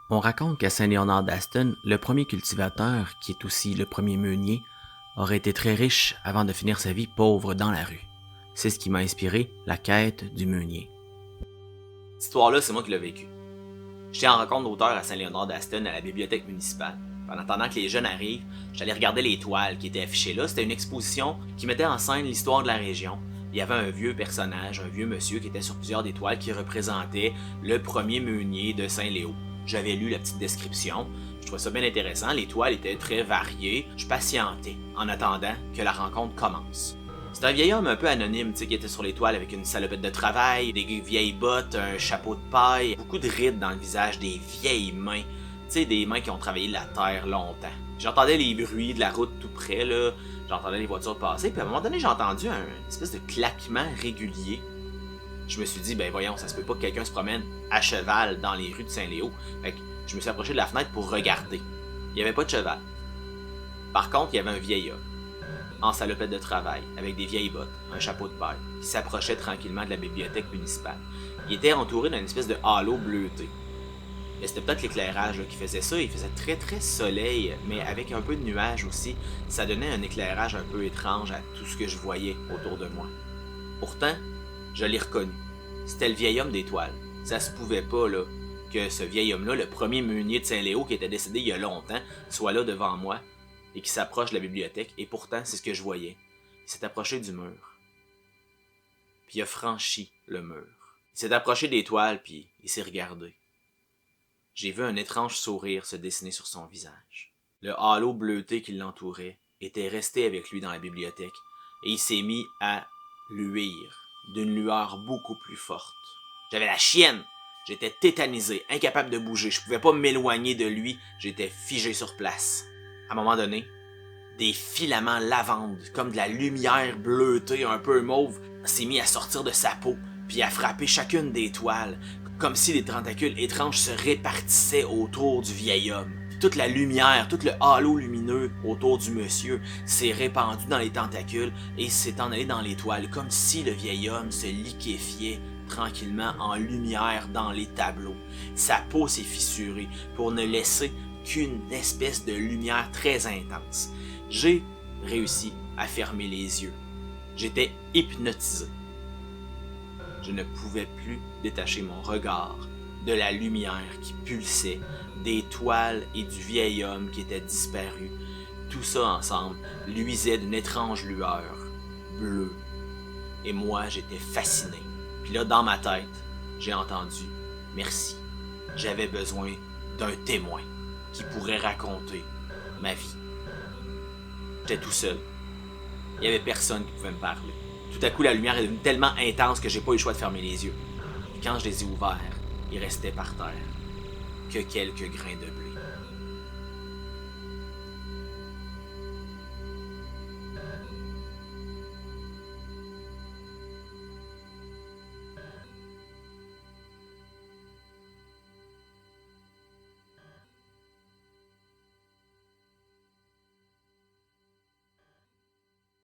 On raconte qu'à Saint-Léonard d'Aston, le premier cultivateur, qui est aussi le premier meunier, aurait été très riche avant de finir sa vie pauvre dans la rue. C'est ce qui m'a inspiré la quête du meunier. Cette histoire-là, c'est moi qui l'ai vécue. J'étais en rencontre d'auteur à Saint-Léonard d'Aston à la bibliothèque municipale. En attendant que les jeunes arrivent, j'allais regarder les toiles qui étaient affichées là. C'était une exposition qui mettait en scène l'histoire de la région. Il y avait un vieux personnage, un vieux monsieur qui était sur plusieurs des toiles qui représentait le premier meunier de Saint-Léo. J'avais lu la petite description, je trouvais ça bien intéressant, les toiles étaient très variées, je patientais en attendant que la rencontre commence. C'était un vieil homme un peu anonyme, qui était sur les toiles avec une salopette de travail, des vieilles bottes, un chapeau de paille, beaucoup de rides dans le visage, des vieilles mains, des mains qui ont travaillé la terre longtemps. J'entendais les bruits de la route tout près, là, j'entendais les voitures passer, puis à un moment donné, j'ai entendu un espèce de claquement régulier. Je me suis dit, ben voyons, ça se peut pas que quelqu'un se promène à cheval dans les rues de Saint-Léo. Fait que je me suis approché de la fenêtre pour regarder. Il y avait pas de cheval. Par contre, il y avait un vieil homme, en salopette de travail, avec des vieilles bottes, un chapeau de paille, qui s'approchait tranquillement de la bibliothèque municipale. Il était entouré d'une espèce de halo bleuté. Et c'était peut-être l'éclairage qui faisait ça, il faisait très très soleil, mais avec un peu de nuages aussi, ça donnait un éclairage un peu étrange à tout ce que je voyais autour de moi. Pourtant, je l'ai reconnu. C'était le vieil homme des toiles. Ça se pouvait pas, là, que ce vieil homme-là, le premier meunier de Saint-Léo qui était décédé il y a longtemps, soit là devant moi et qui s'approche de la bibliothèque, et pourtant, c'est ce que je voyais. Il s'est approché du mur. Puis il a franchi le mur. Il s'est approché des toiles, puis il s'est regardé. J'ai vu un étrange sourire se dessiner sur son visage. Le halo bleuté qui l'entourait était resté avec lui dans la bibliothèque, et il s'est mis à luire d'une lueur beaucoup plus forte. J'avais la chienne! J'étais tétanisé, incapable de bouger, je pouvais pas m'éloigner de lui, j'étais figé sur place. À un moment donné, des filaments lavande, comme de la lumière bleutée un peu mauve, s'est mis à sortir de sa peau, puis à frapper chacune des toiles, comme si des tentacules étranges se répartissaient autour du vieil homme. Toute la lumière, tout le halo lumineux autour du monsieur s'est répandu dans les tentacules et s'est en allé dans les toiles, comme si le vieil homme se liquéfiait tranquillement en lumière dans les tableaux. Sa peau s'est fissurée pour ne laisser qu'une espèce de lumière très intense. J'ai réussi à fermer les yeux. J'étais hypnotisé. Je ne pouvais plus détacher mon regard de la lumière qui pulsait, des toiles et du vieil homme qui était disparu. Tout ça ensemble luisait d'une étrange lueur bleue. Et moi, j'étais fasciné. Puis là, dans ma tête, j'ai entendu « Merci, j'avais besoin d'un témoin qui pourrait raconter ma vie. » J'étais tout seul. Il n'y avait personne qui pouvait me parler. Tout à coup, la lumière est devenue tellement intense que j'ai pas eu le choix de fermer les yeux. Et quand je les ai ouverts, il restait par terre que quelques grains de blé.